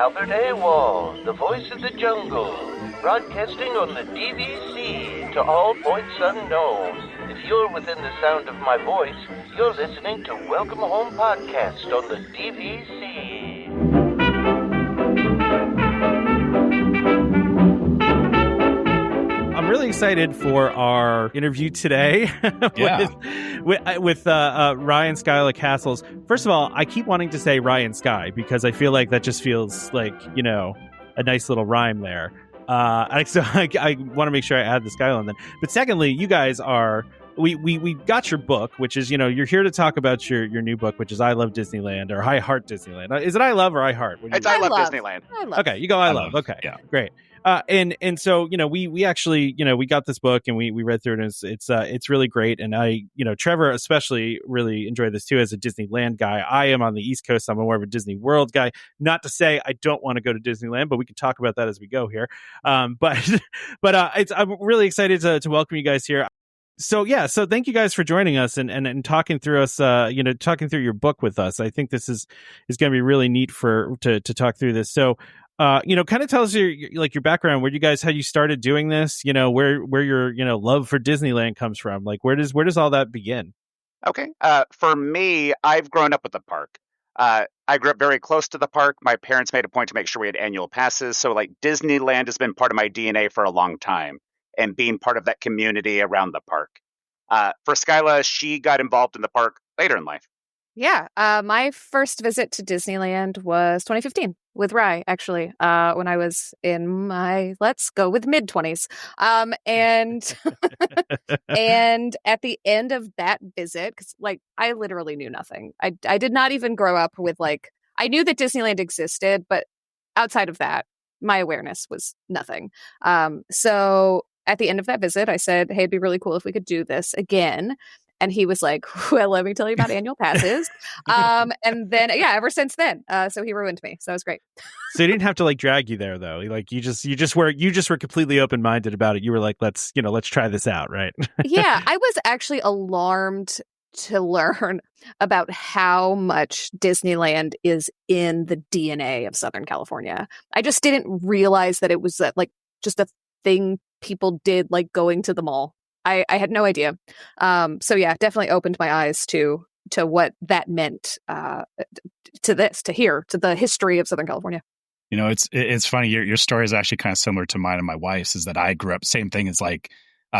Albert Awol, the voice of the jungle, broadcasting on the DVC to all points unknown. If you're within the sound of my voice, you're listening to Welcome Home Podcast on the DVC. I'm really excited for our interview today with Ry Skyla Castles. First of all, I keep wanting to say Ry and Sky because I feel like that just feels like, you know, a nice little rhyme there. I want to make sure I add the Skyla in then. But secondly, you guys are... We got your book, which is, you know, you're here to talk about your new book, which is I Love Disneyland or I Heart Disneyland. Is it I Love or I Heart? It's I Love Disneyland. I love. Okay, you go I Love. Okay, yeah. Great. And so, you know, we actually, you know, we got this book and we read through it, and it's really great. And I, you know, Trevor especially really enjoyed this too as a Disneyland guy. I am on the East Coast, so I'm more of a Disney World guy. Not to say I don't want to go to Disneyland, but we can talk about that as we go here. But I'm really excited to welcome you guys here. So thank you guys for joining us and talking through us, talking through your book with us. I think this is going to be really neat to talk through this. So, kind of tell us your background, how you started doing this, you know, where your, you know, love for Disneyland comes from. Like, where does all that begin? Okay. For me, I've grown up with the park. I grew up very close to the park. My parents made a point to make sure we had annual passes. So like Disneyland has been part of my DNA for a long time, and being part of that community around the park. For Skyla, she got involved in the park later in life. Yeah. My first visit to Disneyland was 2015 with Ry, actually, when I was in my, let's go with mid-20s. And and at the end of that visit, because like I literally knew nothing. I did not even grow up with like, I knew that Disneyland existed, but outside of that, my awareness was nothing. So at the end of that visit, I said, hey, it'd be really cool if we could do this again. And he was like, well, let me tell you about annual passes. And then, ever since then. So he ruined me. So it was great. So he didn't have to like drag you there though. Like you just were completely open-minded about it. You were like, let's try this out. Right. Yeah. I was actually alarmed to learn about how much Disneyland is in the DNA of Southern California. I just didn't realize that it was like just a thing people did, like going to the mall. I had no idea. So yeah, definitely opened my eyes to what that meant to the history of Southern California. You know, it's funny. Your story is actually kind of similar to mine and my wife's. Is that I grew up same thing. It's like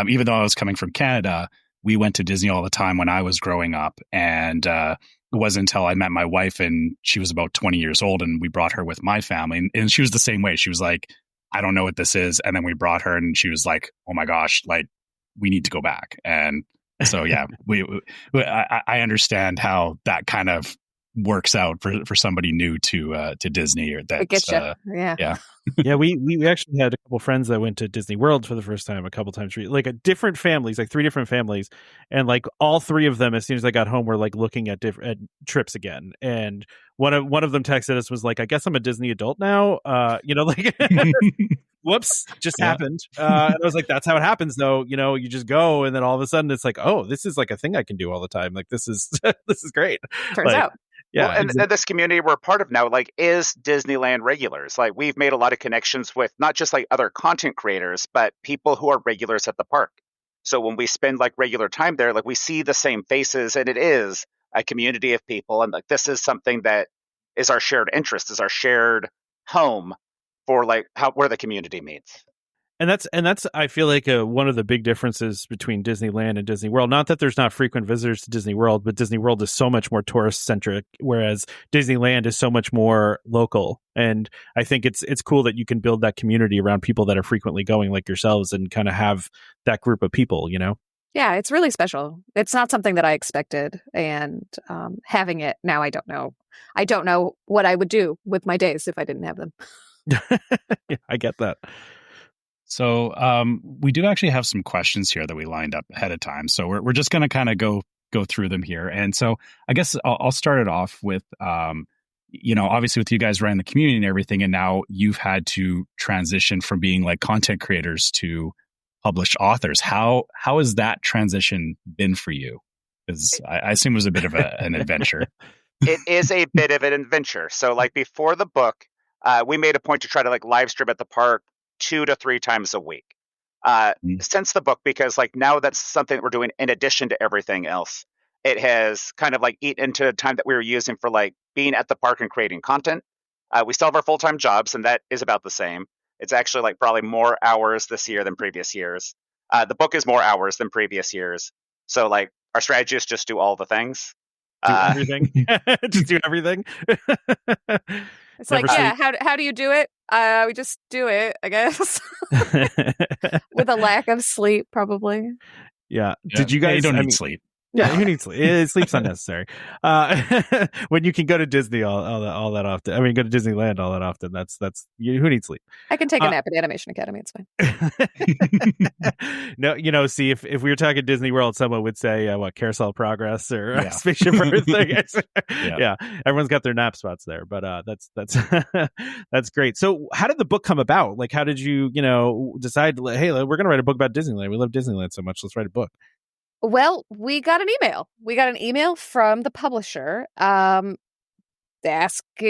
even though I was coming from Canada, we went to Disney all the time when I was growing up, and it wasn't until I met my wife and she was about 20 years old, and we brought her with my family, and she was the same way. She was like, I don't know what this is, and then we brought her, and she was like, oh my gosh, like, we need to go back. And so, yeah, I understand how that kind of works out for somebody new to Disney, or that. I get you. Yeah. Yeah. We actually had a couple friends that went to Disney World for the first time a couple times, like different families, like 3 different families. And like all 3 of them, as soon as I got home, were like looking at different trips again. And one of them texted us, was like, I guess I'm a Disney adult now. Like whoops, just happened. And I was like, that's how it happens though. You know, you just go, and then all of a sudden it's like, oh, this is like a thing I can do all the time. Like this is great. Turns out. Yeah. Well, and this community we're part of now, like, is Disneyland regulars. Like, we've made a lot of connections with not just like other content creators, but people who are regulars at the park. So when we spend like regular time there, like we see the same faces, and it is a community of people. And like, this is something that is our shared interest, is our shared home for like where the community meets. And that's I feel like one of the big differences between Disneyland and Disney World. Not that there's not frequent visitors to Disney World, but Disney World is so much more tourist centric, whereas Disneyland is so much more local. And I think it's cool that you can build that community around people that are frequently going, like yourselves, and kind of have that group of people, you know? Yeah, it's really special. It's not something that I expected, and having it now, I don't know. I don't know what I would do with my days if I didn't have them. Yeah, I get that. So we do actually have some questions here that we lined up ahead of time. So we're just going to kind of go through them here. And so I guess I'll start it off with, obviously with you guys running the community and everything, and now you've had to transition from being like content creators to published authors. How has that transition been for you? Because I assume it was a bit of an adventure. It is a bit of an adventure. So like before the book, we made a point to try to like live stream at the park 2 to 3 times a week. Since the book, because like now that's something that we're doing in addition to everything else. It has kind of like eaten into time that we were using for like being at the park and creating content. We still have our full-time jobs, and that is about the same. It's actually like probably more hours this year than previous years. The book is more hours than previous years. So like our strategy is just do all the things. Do everything. Just do everything. It's like, yeah, how do you do it? We just do it, I guess. With a lack of sleep, probably. Yeah. Did you guys? You don't need sleep. Yeah, who needs sleep? Sleep's unnecessary. When you can go to Disney all that often. I mean, go to Disneyland all that often. That's who needs sleep? I can take a nap at Animation Academy. It's fine. No, see, if we were talking Disney World, someone would say what, Carousel of Progress or Spaceship Earth. Yeah, everyone's got their nap spots there, but that's that's great. So, how did the book come about? Like, how did you decide? Hey, we're going to write a book about Disneyland. We love Disneyland so much. Let's write a book. Well, we got an email. We got an email from the publisher asking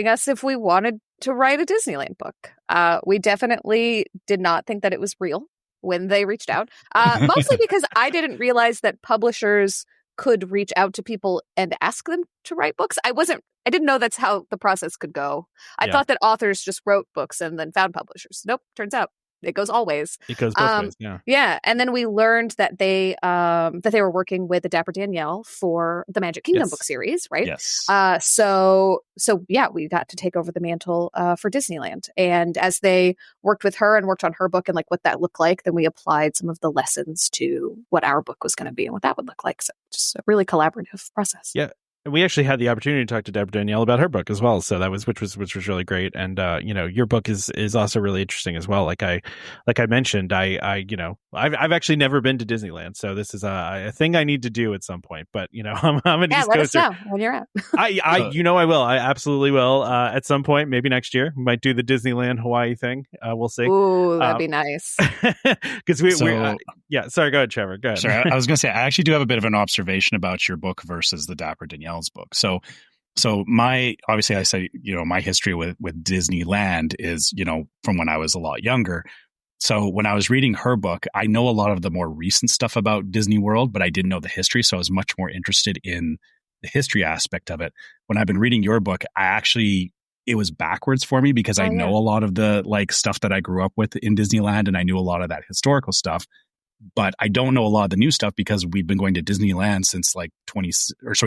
us if we wanted to write a Disneyland book. We definitely did not think that it was real when they reached out, mostly because I didn't realize that publishers could reach out to people and ask them to write books. I didn't know that's how the process could go. I thought that authors just wrote books and then found publishers. Nope, turns out it goes always. It goes both ways, yeah. Yeah, and then we learned that they were working with the Dapper Danielle for the Magic Kingdom book series, right? Yes. So yeah, we got to take over the mantle for Disneyland, and as they worked with her and worked on her book and like what that looked like, then we applied some of the lessons to what our book was going to be and what that would look like. So just a really collaborative process. Yeah. And we actually had the opportunity to talk to Deborah Danielle about her book as well. So that was which was really great. And your book is also really interesting as well. Like I mentioned, I've actually never been to Disneyland, so this is a thing I need to do at some point. But I'm an East let Coaster. us know when you're out. I will. I absolutely will at some point. Maybe next year. We might do the Disneyland Hawaii thing. We'll see. Ooh, that'd be nice. Because we're sorry. Go ahead, Trevor. Go ahead. Sorry, I was going to say I actually do have a bit of an observation about your book versus the Dapper Danielle's book. So obviously I say, my history with Disneyland is, from when I was a lot younger. So when I was reading her book, I know a lot of the more recent stuff about Disney World, but I didn't know the history. So I was much more interested in the history aspect of it. When I've been reading your book, it was backwards for me because I know a lot of the like stuff that I grew up with in Disneyland, and I knew a lot of that historical stuff. But I don't know a lot of the new stuff because we've been going to Disneyland since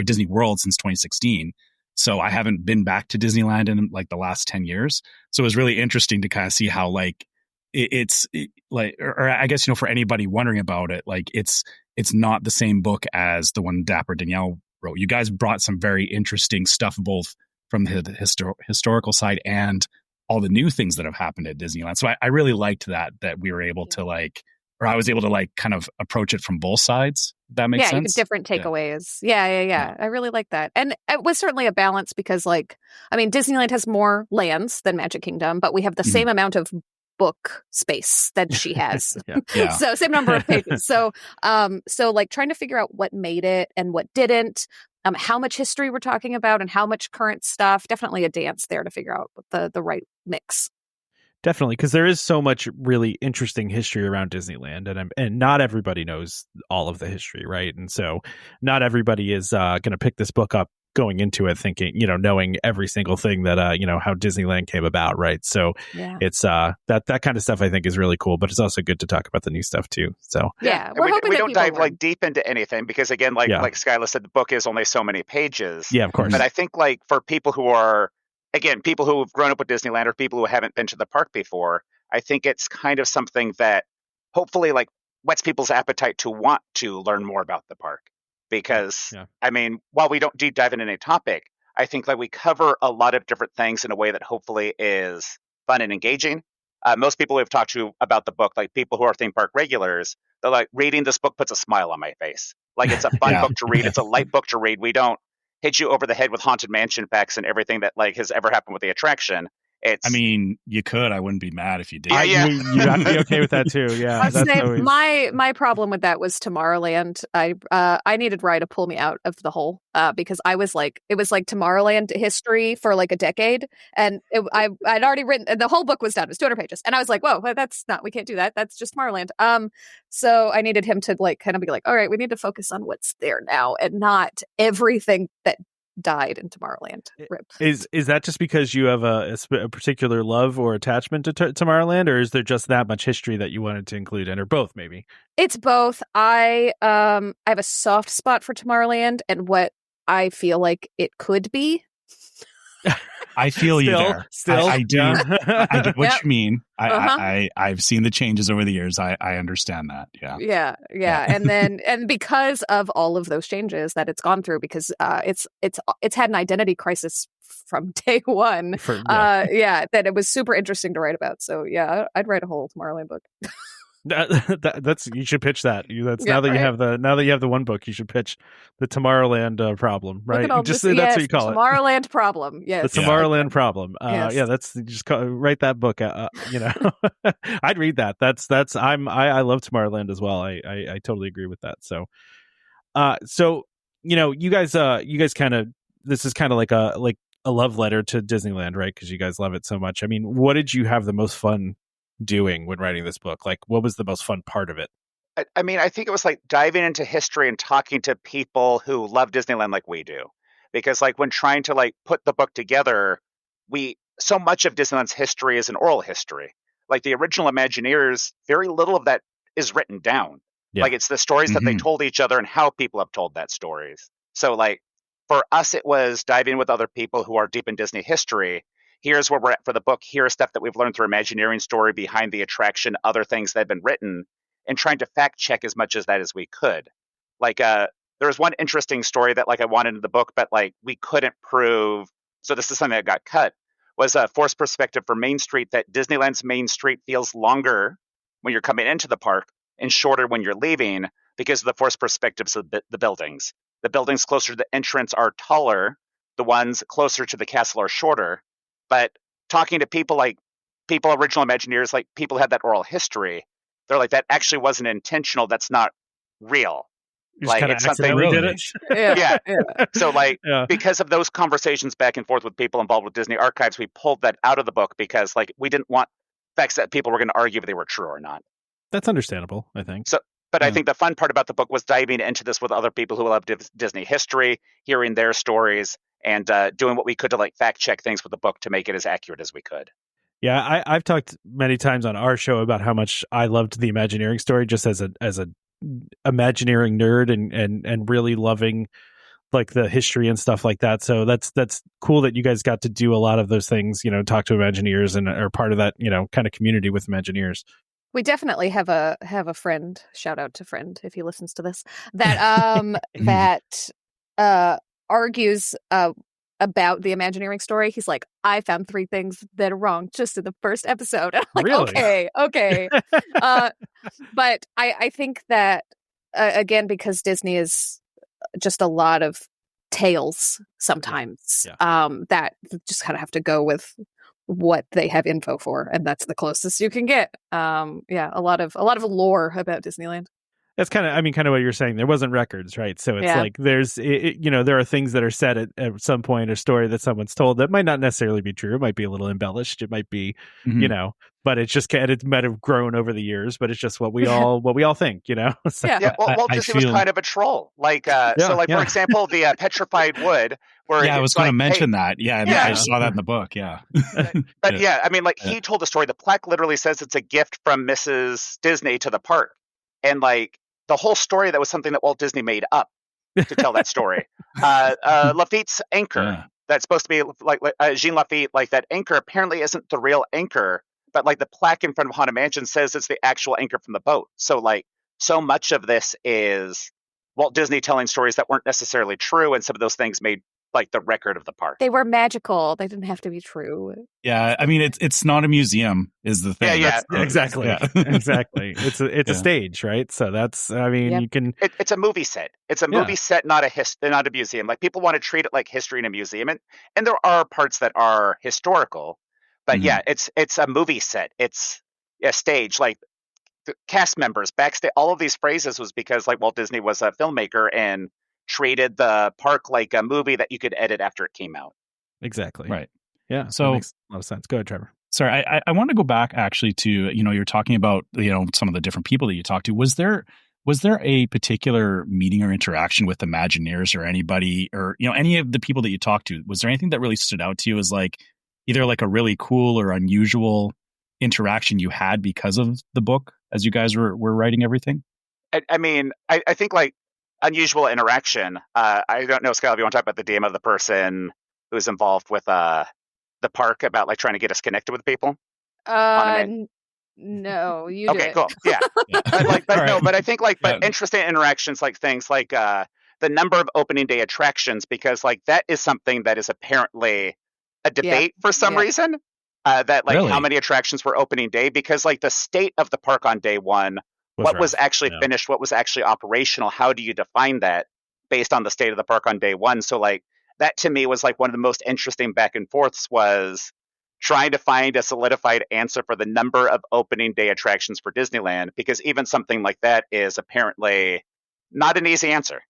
Disney World since 2016. So I haven't been back to Disneyland in like the last 10 years. So it was really interesting to kind of see how like I guess, for anybody wondering about it, like it's not the same book as the one Dapper Danielle wrote. You guys brought some very interesting stuff, both from the historical side and all the new things that have happened at Disneyland. So I really liked that we were able to I was able to kind of approach it from both sides. If that makes sense. Different takeaways. Yeah. I really like that. And it was certainly a balance because Disneyland has more lands than Magic Kingdom, but we have the same amount of book space that she has. So same number of pages. So trying to figure out what made it and what didn't, how much history we're talking about and how much current stuff, definitely a dance there to figure out the right mix. Definitely, because there is so much really interesting history around Disneyland, and not everybody knows all of the history, right? And so not everybody is going to pick this book up going into it thinking, knowing every single thing that how Disneyland came about, right? So it's that kind of stuff I think is really cool, but it's also good to talk about the new stuff too. So we don't dive like deep into anything because again, like Skyla said, the book is only so many pages. Yeah, of course. But I think like for people who are people who have grown up with Disneyland or people who haven't been to the park before, I think it's kind of something that hopefully like whets people's appetite to want to learn more about the park. Because, while we don't deep dive into any topic, I think that we cover a lot of different things in a way that hopefully is fun and engaging. Most people we've talked to about the book, like people who are theme park regulars, they're like, reading this book puts a smile on my face. Like it's a fun book to read. It's a light book to read. We don't hit you over the head with Haunted Mansion facts and everything that like has ever happened with the attraction. It's I mean, you could. I wouldn't be mad if you did. Yeah. You have to be okay with that too. Yeah, I was that's saying, always my problem with that was Tomorrowland. I needed Ry to pull me out of the hole because I was like, it was like Tomorrowland history for like a decade, and I'd already written the whole book was done. It was 200 pages, and I was like, whoa, that's not, we can't do that. That's just Tomorrowland. So I needed him to like kind of be like, all right, we need to focus on what's there now and not everything that died in Tomorrowland. Rip. Is that just because you have a particular love or attachment to Tomorrowland, or is there just that much history that you wanted to include in, or both maybe? It's both. I have a soft spot for Tomorrowland and what I feel like it could be. I feel you there. Still, I do. yeah. I get what you mean. Uh-huh. I've seen the changes over the years. I understand that. Yeah. Yeah. And because of all of those changes that it's gone through, because it's had an identity crisis from day one. That it was super interesting to write about. So yeah, I'd write a whole Tomorrowland book. That's you should pitch that. Now that you have the one book, you should pitch the Tomorrowland problem, right? That's what you call it. Tomorrowland problem. Yes, the Tomorrowland problem. Yes. Yeah, that's just write that book. I'd read that. I love Tomorrowland as well. I totally agree with that. So you guys kind of, this is kind of like a love letter to Disneyland, right? Because you guys love it so much. I mean, what did you have the most fun doing when writing this book? Like, what was the most fun part of it? I mean, I think it was like diving into history and talking to people who love Disneyland like we do. Because like when trying to like put the book together, so much of Disneyland's history is an oral history. Like the original Imagineers, very little of that is written down. Yeah. Like it's the stories that they told each other and how people have told that stories. So like for us, it was diving with other people who are deep in Disney history. Here's where we're at for the book. Here's stuff that we've learned through Imagineering story behind the attraction, other things that have been written, and trying to fact check as much as that as we could. Like, there was one interesting story that like I wanted in the book, but like we couldn't prove. So this is something that got cut. Was a forced perspective for Main Street that Disneyland's Main Street feels longer when you're coming into the park and shorter when you're leaving because of the forced perspectives of the buildings. The buildings closer to the entrance are taller. The ones closer to the castle are shorter. But talking to people original Imagineers, like people who had that oral history, they're like, that actually wasn't intentional. That's not real. You like just it's something accidentally did it. Yeah. So like because of those conversations back and forth with people involved with Disney Archives, we pulled that out of the book because like we didn't want facts that people were going to argue if they were true or not. That's understandable, I think. So, but I think the fun part about the book was diving into this with other people who love Disney history, hearing their stories, and doing what we could to like fact check things with the book to make it as accurate as we could. Yeah, I've talked many times on our show about how much I loved the Imagineering story, just as a Imagineering nerd and really loving like the history and stuff like that. So that's cool that you guys got to do a lot of those things. Talk to Imagineers and are part of that kind of community with Imagineers. We definitely have a friend. Shout out to friend if he listens to this. That that argues about the Imagineering story. He's like, I found 3 things that are wrong just in the first episode. I'm like, really? okay. But I think that again, because Disney is just a lot of tales sometimes. That just kind of have to go with what they have info for, and that's the closest you can get. A lot of lore about Disneyland. That's kind of what you're saying. There wasn't records, right? So it's like there's there are things that are said at some point, a story that someone's told that might not necessarily be true. It might be a little embellished. It might be but it's just it might have grown over the years. But it's just what we all think, So, Walt Disney was kind of a troll. Like for example, the petrified wood. Where I was going to mention that. I saw that in the book. Yeah, but I mean, like he told the story. The plaque literally says it's a gift from Mrs. Disney to the park, and like the whole story that was something that Walt Disney made up to tell that story. Lafitte's anchor that's supposed to be like Jean Lafitte, like that anchor apparently isn't the real anchor. But like the plaque in front of Haunted Mansion says it's the actual anchor from the boat. So like so much of this is Walt Disney telling stories that weren't necessarily true, and some of those things made like the record of the park. They were magical. They didn't have to be true. Yeah, I mean it's not a museum is the thing. Exactly. Exactly. It's a stage, right? So that's you can. It's a movie set. It's a movie set, not a museum. Like people want to treat it like history in a museum, and there are parts that are historical. But yeah, it's a movie set. It's a stage. Like the cast members backstage, all of these phrases was because like Walt Disney was a filmmaker and treated the park like a movie that you could edit after it came out. Exactly. Right. Yeah. So that makes a lot of sense. Go ahead, Trevor. Sorry, I want to go back actually to, you're talking about, some of the different people that you talked to. Was there a particular meeting or interaction with Imagineers or anybody or, any of the people that you talked to? Was there anything that really stood out to you as like either like a really cool or unusual interaction you had because of the book as you guys were writing everything? I mean, I think like unusual interaction. I don't know, Skyla, if you want to talk about the DM of the person who was involved with the park about like trying to get us connected with people. No, you do okay, it. cool. Yeah. But All no, right. but I think like, but interesting interactions, like things like the number of opening day attractions, because like that is something that is apparently a debate for some reason. That like Really? how many attractions were opening day, because like the state of the park on day one, what was actually finished, what was actually operational, how do you define that based on the state of the park on day one? So like that to me was like one of the most interesting back and forths, was trying to find a solidified answer for the number of opening day attractions for Disneyland, because even something like that is apparently not an easy answer.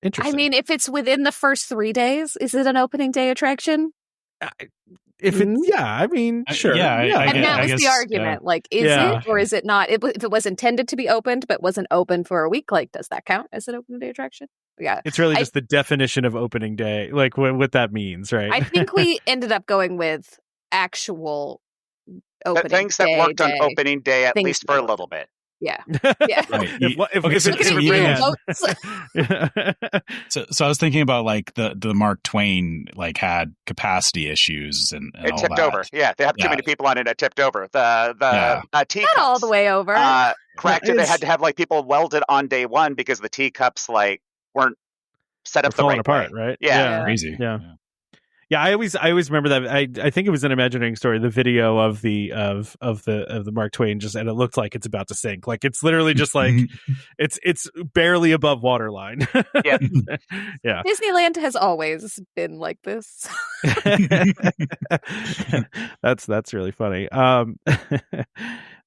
Interesting. I mean, if it's within the first 3 days, is it an opening day attraction? If it's, I mean, sure. And that was the argument. Like, is it or is it not? If it was intended to be opened but wasn't open for a week, like, does that count as an opening day attraction? Yeah. It's really just the definition of opening day, like what that means, right? I think we ended up going with actual opening things that worked on opening day, at least for a little bit. Yeah. Right. So I was thinking about like the Mark Twain like had capacity issues and it all tipped that. over. Yeah, they have too many people on it. It tipped over. The teacups, not all the way over. Cracked it. They had to have like people welded on day one because the teacups like weren't set up the right apart, way. Right? Yeah. Crazy. Yeah, I always remember that. I think it was an Imagineering story. The video of the Mark Twain and it looked like it's about to sink. Like it's literally just like it's barely above waterline. Yeah, yeah. Disneyland has always been like this. That's really funny.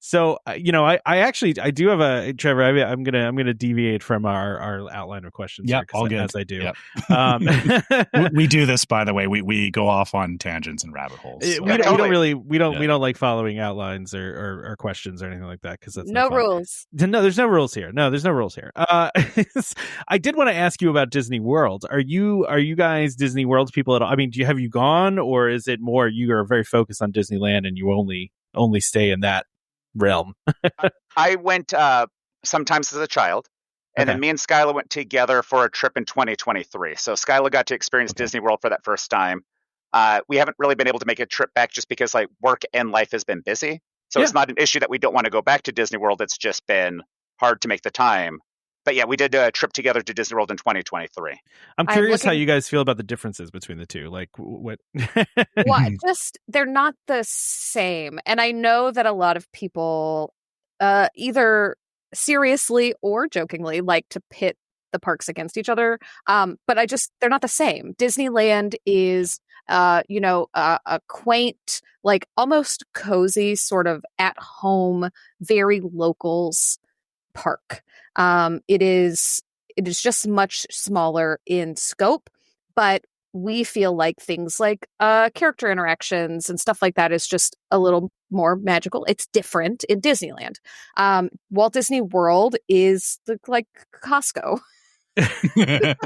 So I do have a Trevor. I'm gonna deviate from our outline of questions. Yeah, all good as I do. Yep. We do this, by the way. We go off on tangents and rabbit holes. So. We don't like following outlines or questions or anything like that, because that's no rules. No, there's no rules here. I did want to ask you about Disney World. Are you guys Disney World people at all? I mean, have you gone, or is it more you are very focused on Disneyland and you only stay in that realm? I went sometimes as a child, and then me and Skyla went together for a trip in 2023. So Skyla got to experience Disney World for that first time. We haven't really been able to make a trip back just because like work and life has been busy. So it's not an issue that we don't want to go back to Disney World. It's just been hard to make the time. But yeah, we did a trip together to Disney World in 2023. I'm curious how you guys feel about the differences between the two. Like what? Just they're not the same. And I know that a lot of people either seriously or jokingly like to pit the parks against each other. But they're not the same. Disneyland is a quaint, like almost cozy, sort of at home, very locals park. It is just much smaller in scope, but we feel like things like character interactions and stuff like that is just a little more magical. It's different in Disneyland. Walt Disney World is like Costco. Fun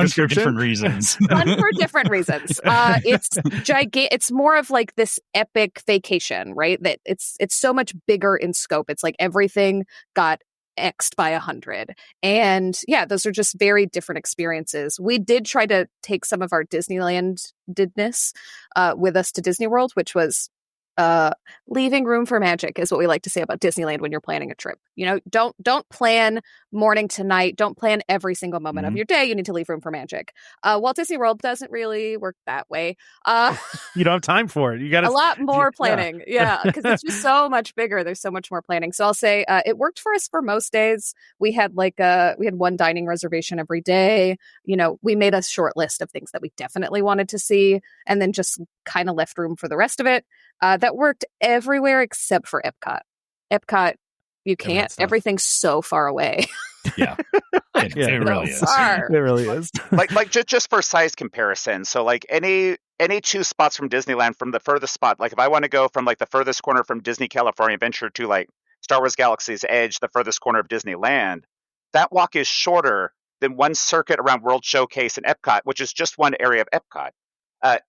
for different reasons. Fun for different reasons. It's gigantic. It's more of like this epic vacation, right? That it's so much bigger in scope. It's like everything got X'd by 100. And yeah, those are just very different experiences. We did try to take some of our Disneyland-didness with us to Disney World, which was leaving room for magic is what we like to say about Disneyland when you're planning a trip. Don't plan morning to night. Don't plan every single moment of your day. You need to leave room for magic. Walt Disney World doesn't really work that way. You don't have time for it. You got a lot more planning. Yeah, because it's just so much bigger. There's so much more planning. So I'll say it worked for us for most days. We had we had one dining reservation every day. We made a short list of things that we definitely wanted to see, and then just kind of left room for the rest of it. That worked everywhere except for Epcot. Epcot, you can't. Everything's so far away. Yeah, it really is. It really is. like just for size comparison. So like any two spots from Disneyland from the furthest spot. Like if I want to go from like the furthest corner from Disney California Adventure to like Star Wars Galaxy's Edge, the furthest corner of Disneyland, that walk is shorter than one circuit around World Showcase and Epcot, which is just one area of Epcot.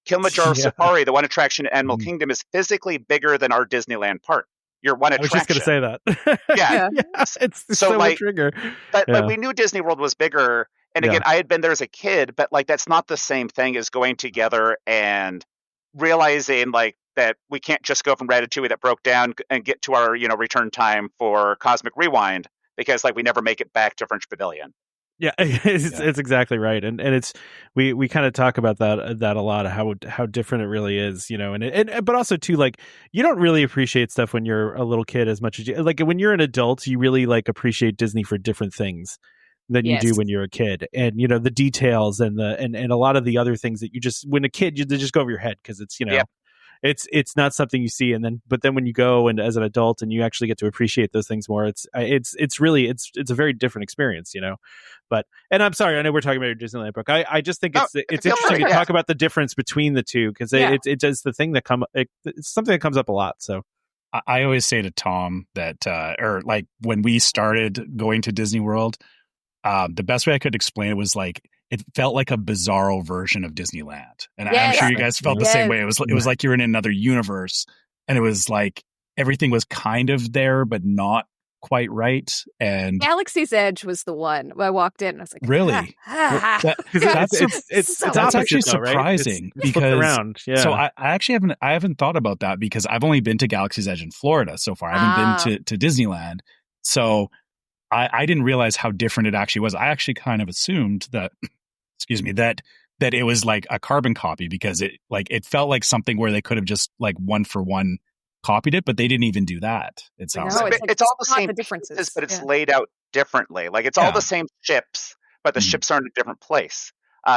Kilimanjaro Safari, the one attraction in Animal Kingdom, is physically bigger than our Disneyland park. Your one attraction. I was just going to say that. Yeah. It's so much bigger. But we knew Disney World was bigger. And again, I had been there as a kid, but like that's not the same thing as going together and realizing like that we can't just go from Ratatouille that broke down and get to our return time for Cosmic Rewind because like we never make it back to French Pavilion. Yeah, it's exactly right, and it's we kind of talk about that a lot, how different it really is, and but also too, like, you don't really appreciate stuff when you're a little kid as much as you like when you're an adult. You really like appreciate Disney for different things than you do when you're a kid, and the details and a lot of the other things that you just when a kid they just go over your head because it's it's not something you see, but then when you go and as an adult and you actually get to appreciate those things more, it's really a very different experience, But and I'm sorry, I know we're talking about your Disneyland book. I just think it's interesting to talk about the difference between the two because it's the thing that it's something that comes up a lot. So I always say to Tom that or like when we started going to Disney World, the best way I could explain it was like it felt like a bizarro version of Disneyland. And I'm sure you guys felt the same way. It was like you're in another universe, and it was like everything was kind of there, but not quite right. And Galaxy's Edge was the one I walked in and I was like, really? That's actually surprising because around. Yeah. So I actually haven't thought about that because I've only been to Galaxy's Edge in Florida so far. I haven't been to Disneyland. So I didn't realize how different it actually was. I actually kind of assumed that that it was like a carbon copy because it felt like something where they could have just like one for one copied it, but they didn't even do that. It sounds like it's all the same differences, but it's laid out differently. Like it's all the same ships, but the ships are in a different place.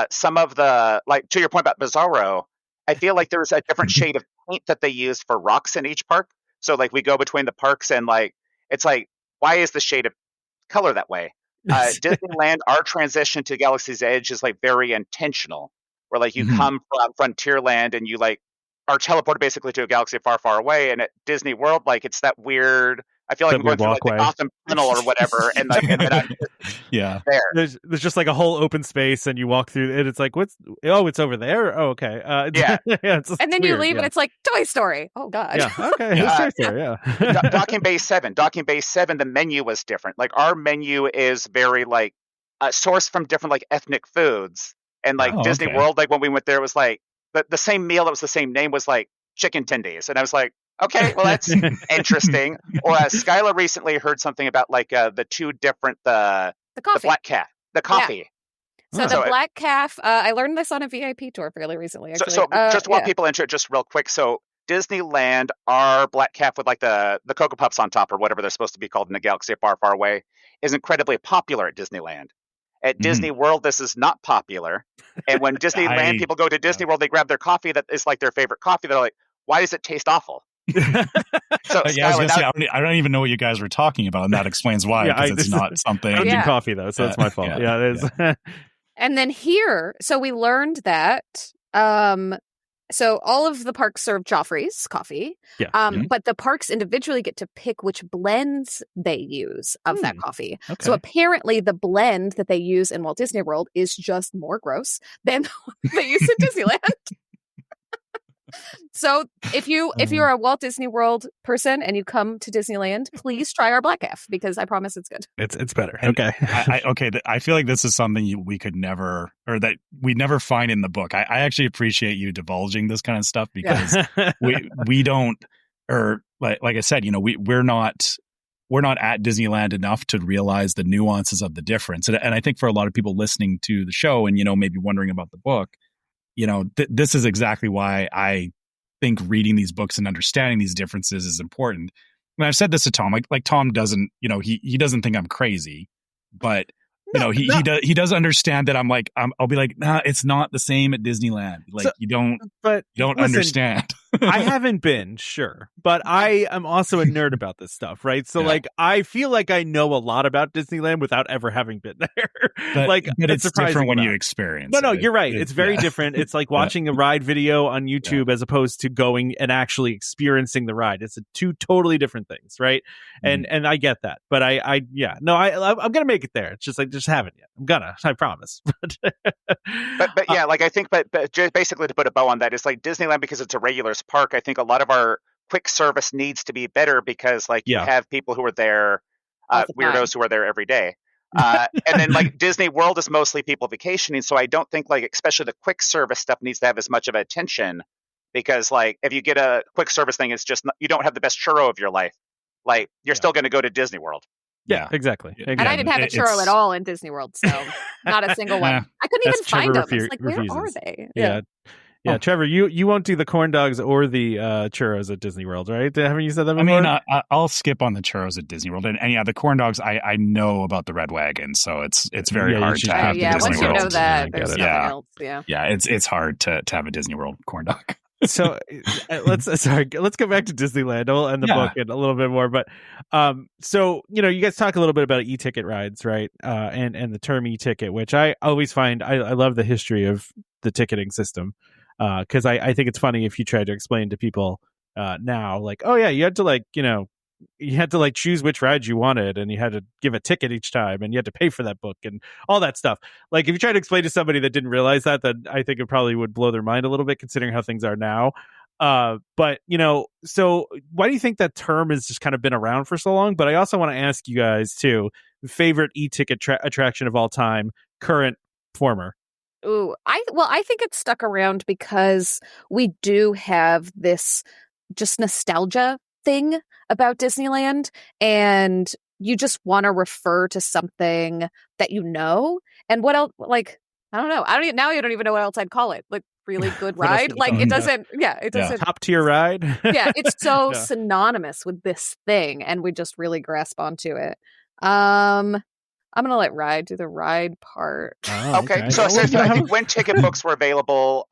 Some of the, like to your point about Bizarro, I feel like there's a different shade of paint that they use for rocks in each park. So like we go between the parks and like it's like, why is the shade of color that way? Disneyland, our transition to Galaxy's Edge is like very intentional, where like you come from Frontierland and you like are teleported basically to a galaxy far, far away. And at Disney World, like it's that weird. I feel like I'm going through like the Gotham Tunnel or whatever, and like and then I'm just there. There's just like a whole open space, and you walk through it. It's like it's over there. Oh, okay. And then you leave, and it's like Toy Story. Oh God. Yeah. Okay. Toy Story. Yeah. Docking Bay 7. The menu was different. Like our menu is very like sourced from different like ethnic foods, and like Disney World, like when we went there, it was like the same meal that was the same name was like chicken tendies, and I was like, okay, well that's interesting. Or Skyla recently heard something about like the two different the black cat, the coffee. Yeah. So the black calf, I learned this on a VIP tour fairly recently. Actually. So just to walk people into it, just real quick. So Disneyland, our black calf with like the Cocoa Puffs on top or whatever they're supposed to be called in the galaxy far, far away, is incredibly popular at Disneyland. At Disney World, this is not popular. And when Disneyland people go to Disney World, they grab their coffee that is like their favorite coffee. They're like, why does it taste awful? So I don't even know what you guys were talking about, and that explains why, because it's not something. I don't do coffee though, so that's my fault. Yeah, it is. Yeah. And then here, so we learned that so all of the parks serve Joffrey's coffee, but the parks individually get to pick which blends they use of that coffee. Okay. So apparently the blend that they use in Walt Disney World is just more gross than they use in Disneyland. So if you're a Walt Disney World person and you come to Disneyland, please try our black calf because I promise it's good. It's better. And I feel like this is something we could never, or that we never find in the book. I actually appreciate you divulging this kind of stuff because we don't. or like I said, we're not at Disneyland enough to realize the nuances of the difference. And I think for a lot of people listening to the show and, maybe wondering about the book, this is exactly why I think reading these books and understanding these differences is important. And I've said this to Tom, like Tom doesn't, he doesn't think I'm crazy, but he does understand that I'll be like, nah, it's not the same at Disneyland. Like you don't understand. I haven't been, sure, but I am also a nerd about this stuff, right? So like, I feel like I know a lot about Disneyland without ever having been there. But it's different when you experience it. No, you're right. It's very different. It's like watching a ride video on YouTube as opposed to going and actually experiencing the ride. It's two totally different things, right? And I get that, but I'm gonna make it there. It's just like just haven't yet. I promise. but yeah, like I think, but just basically to put a bow on that, it's like Disneyland, because it's a regular park. I think a lot of our quick service needs to be better because like you have people who are there, weirdos who are there every day. And then like Disney World is mostly people vacationing. So I don't think like, especially the quick service stuff needs to have as much of attention, because like if you get a quick service thing, it's just, you don't have the best churro of your life. Like you're still going to go to Disney World. Yeah, exactly. And I didn't have a churro at all in Disney World, so not a single one. I couldn't even find them. It's like, where are they? Yeah, Trevor, you won't do the corn dogs or the churros at Disney World, right? Haven't you said that before? I mean, I'll skip on the churros at Disney World, and the corn dogs, I know about the Red Wagon, so it's very hard to have. Yeah, Disney once World. you know that, there's nothing else. Yeah, it's hard to have a Disney World corn dog. So let's go back to Disneyland and the book and a little bit more. But so you guys talk a little bit about e-ticket rides, right? And the term e-ticket, which I always find I love the history of the ticketing system. Because I think it's funny if you try to explain to people now, like, oh yeah, you had to choose which ride you wanted, and you had to give a ticket each time, and you had to pay for that book and all that stuff. Like if you try to explain to somebody that didn't realize that, then I think it probably would blow their mind a little bit, considering how things are now. But so why do you think that term has just kind of been around for so long? But I also want to ask you guys too, favorite e-ticket attraction of all time, current, former. Ooh, I think it's stuck around because we do have this just nostalgia thing about Disneyland, and you just want to refer to something that you know. And what else? Like, I don't know. Now you don't even know what else I'd call it. Like, really good ride. Like, it doesn't. Yeah, it doesn't. Top tier ride. Yeah, it's so synonymous with this thing, and we just really grasp onto it. I'm going to let Ry do the ride part. Oh, okay. So I think when ticket books were available,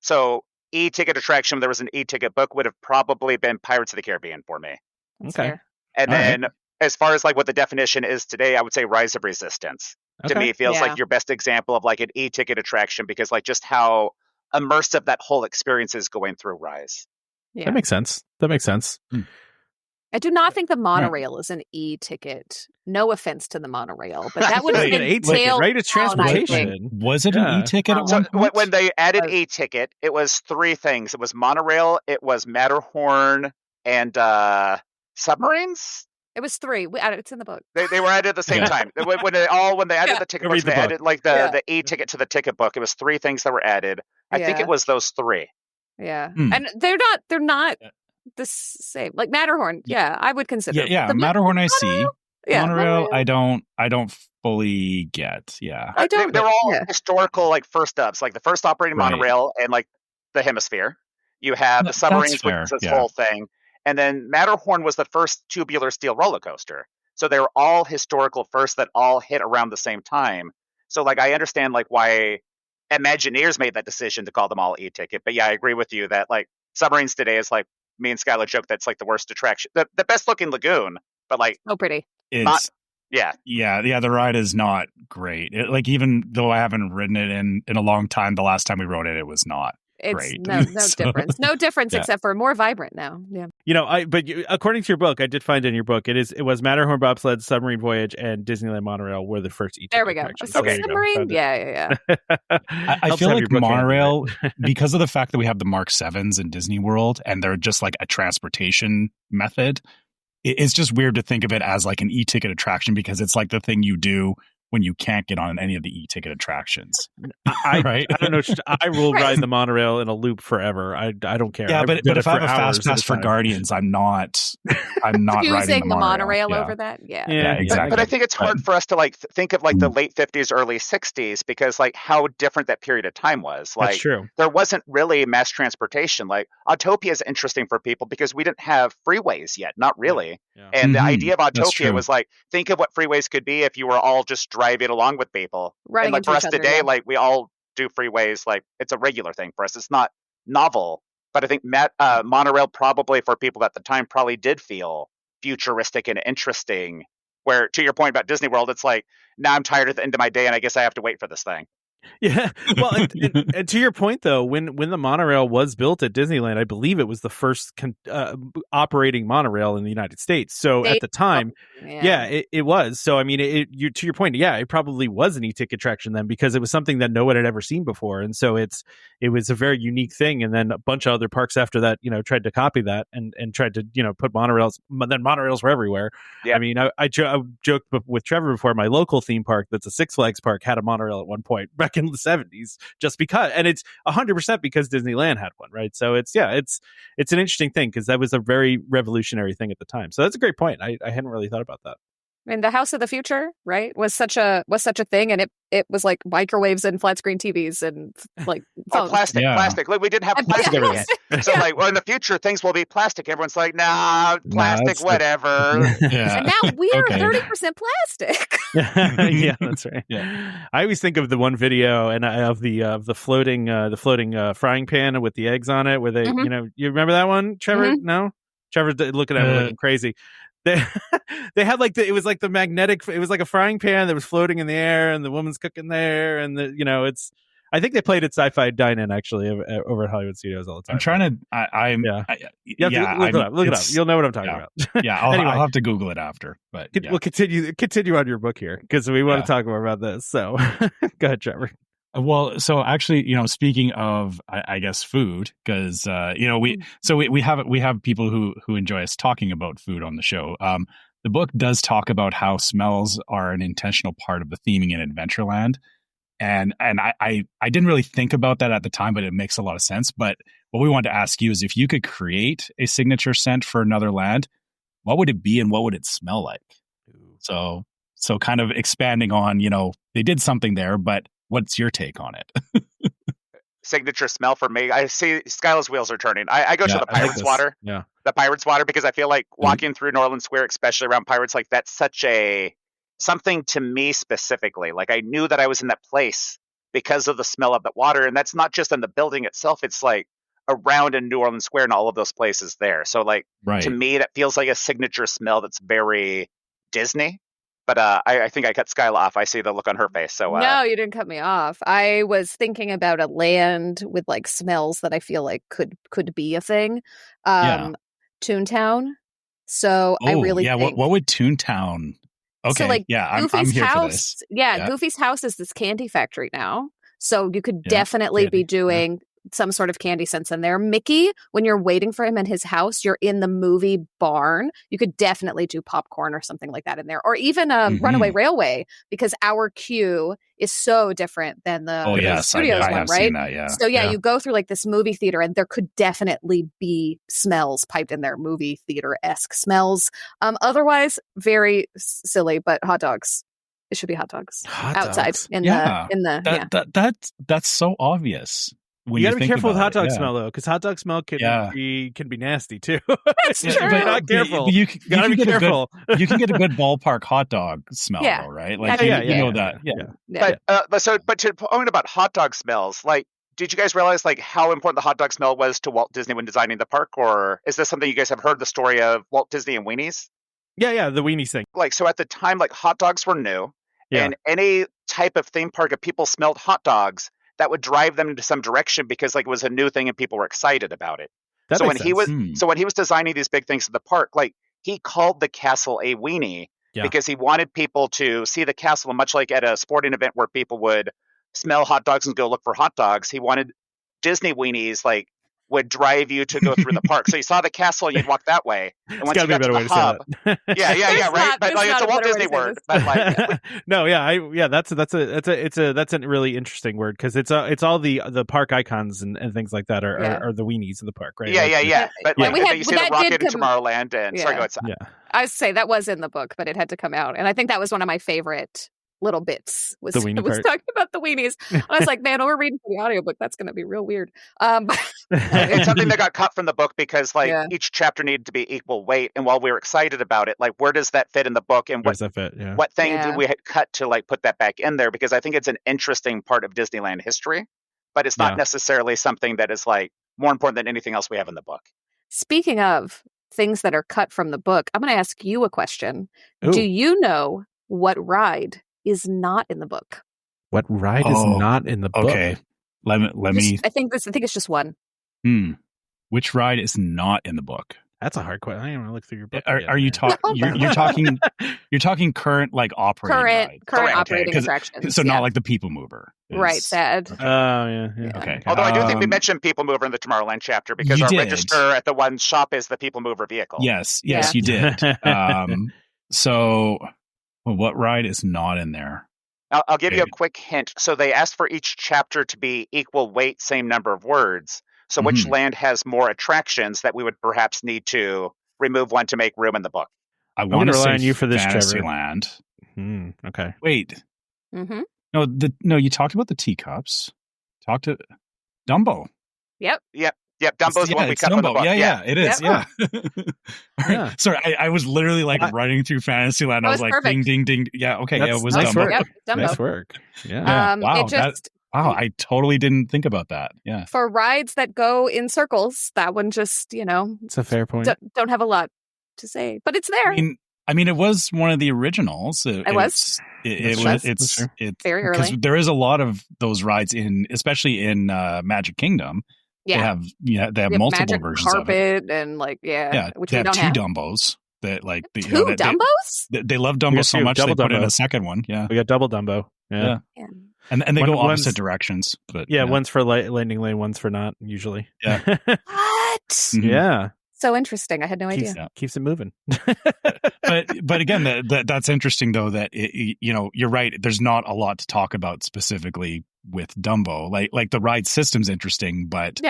so e-ticket attraction, there was an e-ticket book, would have probably been Pirates of the Caribbean for me. That's fair. And then as far as like what the definition is today, I would say Rise of Resistance. To me, feels like your best example of like an e-ticket attraction, because like just how immersive that whole experience is going through Rise. Yeah. That makes sense. I do not think the monorail is an e-ticket. No offense to the monorail, but that would have been e-ticket, right? It's transportation. Was it an e-ticket at one point? When they added e-ticket, it was three things. It was monorail, it was Matterhorn, and submarines. It was three. It's in the book. They were added at the same time. When they added the ticket books, they added like the e-ticket to the ticket book. It was three things that were added. I think it was those three. Yeah, and they're not the same. Like Matterhorn, I would consider. Yeah, Matterhorn I see. Monorail, I don't fully get. Yeah, I don't. They're all historical, like first ups, like the first operating monorail and like the hemisphere. You have the submarines, which is this whole thing, and then Matterhorn was the first tubular steel roller coaster. So they were all historical first that all hit around the same time. So like I understand like why Imagineers made that decision to call them all e-ticket. But yeah, I agree with you that like submarines today is like, me and Skyla joke that's like the worst attraction, the best looking lagoon, but like so pretty. The ride is not great. Like even though I haven't ridden it in a long time, the last time we rode it, it was not great. No difference. No difference except for more vibrant now. Yeah. According to your book, I did find in your book it was Matterhorn bobsled, submarine voyage, and Disneyland monorail were the first e-ticket. There we go. Submarine. Yeah. I feel like monorail, because of the fact that we have the Mark 7s in Disney World, and they're just like a transportation method. It's just weird to think of it as like an e-ticket attraction, because it's like the thing you do when you can't get on any of the e-ticket attractions. I don't know. I will Right. ride the monorail in a loop forever. I don't care. Yeah, I've but done if it I for have a fast hours at pass for time. Guardians, I'm not riding Choosing the monorail. Yeah. over that. Yeah. Yeah, exactly. But I think it's hard for us to like think of like the Mm. late 50s, early 60s because like how different that period of time was. That's Like true. there wasn't really mass transportation. Like Autopia is interesting for people because we didn't have freeways yet, not really. Yeah. And the Mhm. idea of That's Autopia true. was like, think of what freeways could be if you were all just driving along with people. Running and like into for each us other, today, yeah. like we all do freeways. Like it's a regular thing for us. It's not novel. But I think monorail probably for people at the time probably did feel futuristic and interesting. Where to your point about Disney World, it's like, now I'm tired at the end of my day and I guess I have to wait for this thing. Yeah. Well, and to your point though, when the monorail was built at Disneyland, I believe it was the first operating monorail in the United States. So at the time, it was. So I mean, to your point, yeah, it probably was an e-ticket attraction then because it was something that no one had ever seen before, and so it was a very unique thing. And then a bunch of other parks after that, tried to copy that and tried to put monorails. But then monorails were everywhere. Yeah. I mean, I joked with Trevor before. My local theme park, that's a Six Flags park, had a monorail at one point back in the 70s, just because, and it's 100% because Disneyland had one, right? So it's an interesting thing because that was a very revolutionary thing at the time. So that's a great point. I hadn't really thought about that. I mean, the House of the Future, right, was such a thing, and it was like microwaves and flat screen TVs and like phones. Plastic. Like we didn't have plastic yet. So like, well, in the future things will be plastic. Everyone's like, nah, plastic, whatever. Yeah. And now we are 30% plastic. Yeah, that's right. Yeah. I always think of the one video and of the floating frying pan with the eggs on it, where they, you remember that one, Trevor? No, Trevor's looking at it looking crazy. They had like it was like the magnetic. It was like a frying pan that was floating in the air, and the woman's cooking there, and it's. I think they played at Sci-Fi Dine-In actually over at Hollywood Studios all the time. I'm trying to. Look it up. You'll know what I'm talking about. Yeah, I'll have to Google it after. But we'll continue on your book here because we want to talk more about this. So go ahead, Trevor. Well, so actually, speaking of, I guess food, because we have people who enjoy us talking about food on the show. The book does talk about how smells are an intentional part of the theming in Adventureland, and I didn't really think about that at the time, but it makes a lot of sense. But what we wanted to ask you is if you could create a signature scent for another land, what would it be and what would it smell like? So kind of expanding on, they did something there, but what's your take on it? Signature smell for me. I see Skyla's wheels are turning. I go to the Pirates Water. Yeah. The Pirates Water, because I feel like walking through Norland Square, especially around Pirates, like that's such something to me specifically. Like I knew that I was in that place because of the smell of that water. And that's not just in the building itself. It's like around in New Orleans Square and all of those places there. So like to me, that feels like a signature smell that's very Disney. But I think I cut Skyla off. I see the look on her face. So no, you didn't cut me off. I was thinking about a land with like smells that I feel like could be a thing. Toontown. So I really think... What would Toontown? Okay, so like I'm here house, for this. Yeah, Goofy's house is this candy factory now. So you could definitely be doing some sort of candy scents in there. Mickey, when you're waiting for him in his house, you're in the movie barn. You could definitely do popcorn or something like that in there. Or even Runaway Railway, because our queue is so different than the studios one, right? That, So you go through like this movie theater and there could definitely be smells piped in there, movie theater-esque smells. Otherwise, very silly, but hot dogs. It should be hot dogs outside in the That's so obvious. You gotta be careful with hot dog smell though, because hot dog smell can be nasty too. That's true. But not careful. You gotta be careful. You can get a good ballpark hot dog smell though, right? Like you know that. Yeah. But to the point about hot dog smells, like, did you guys realize like how important the hot dog smell was to Walt Disney when designing the park, or is this something you guys have heard the story of Walt Disney and weenies? Yeah, the weenie thing. Like, so at the time, like hot dogs were new, and any type of theme park, if people smelled hot dogs, that would drive them into some direction because like it was a new thing and people were excited about it. So when he was designing these big things at the park, like he called the castle a weenie because he wanted people to see the castle, much like at a sporting event where people would smell hot dogs and go look for hot dogs. He wanted Disney weenies like would drive you to go through the park. So you saw the castle and you'd walk that way. And It's once got you to be a got to better way the to say hub, that. yeah, right. But like, it's a Walt Disney word. But like, No, yeah, that's a really interesting word because it's all the park icons and things like that are the weenies of the park, right? Yeah. But like, we had- you see the that rocket did in Tomorrowland, and sorry, go ahead. Yeah. I would say that was in the book, but it had to come out. And I think that was one of my favorite little bits was, The weenie was part. talking about the weenies. And I was like, man, we're reading for the audiobook. That's going to be real weird. It's something that got cut from the book because like Yeah. each chapter needed to be equal weight. And while we were excited about it, like where does that fit in the book, and Where does that fit? Yeah. what thing Yeah. did we cut to like put that back in there? Because I think it's an interesting part of Disneyland history, but it's not Yeah. necessarily something that is like more important than anything else we have in the book. Speaking of things that are cut from the book, I'm going to ask you a question. Ooh. Do you know what ride is not in the book? What ride is not in the book? Okay, let me. I think it's just one. Which ride is not in the book? That's a hard question. I don't want to look through your book. Are you talking? You're talking current like operating rides. Current Okay. operating attractions. So yeah. not like the People Mover. Right, sad. Oh yeah. Okay. Although I do think we mentioned People Mover in the Tomorrowland chapter because You our did. register at the one shop is the People Mover vehicle. Yes, Yeah. you did. So, what ride is not in there? I'll give you a quick hint. So they asked for each chapter to be equal weight, same number of words. So which land has more attractions that we would perhaps need to remove one to make room in the book? I want to rely say on you for this, Trevor. Fantasyland. Okay. Wait, Mm-hmm. no. You talked about the teacups. Talk to Dumbo. Yep. Dumbo's the one we it's cut from the Dumbo. book. Yeah, it is. Yep. Yeah. All right. Yeah. Sorry, I was literally like running through Fantasyland. That I was was like, perfect. ding, ding, ding. Yeah, okay, yeah, it was nice Dumbo. work. Yep, Dumbo. Nice work. Yeah. Yeah. Wow, It just Wow, I totally didn't think about that. Yeah. for rides that go in circles, that one just It's a fair point. don't have a lot to say, but it's there. I mean, it was one of the originals. It was. It's Very because early. there is a lot of those rides especially in Magic Kingdom. Yeah. They have multiple Magic versions of it. carpet and like which they we have don't two have. Dumbos that like Two Dumbos? They love We Dumbo got so two, much they double put in Dumbo. a second one. Yeah, We got double Dumbo. Yeah. Yeah. and they go One's- opposite directions. But One's for landing lane, one's for not usually. Yeah. What? Mhm. Yeah. So interesting. I had no idea. Yeah. Keeps it moving. but again, that's interesting though. That you're right. There's not a lot to talk about specifically with Dumbo. Like the ride system's interesting, but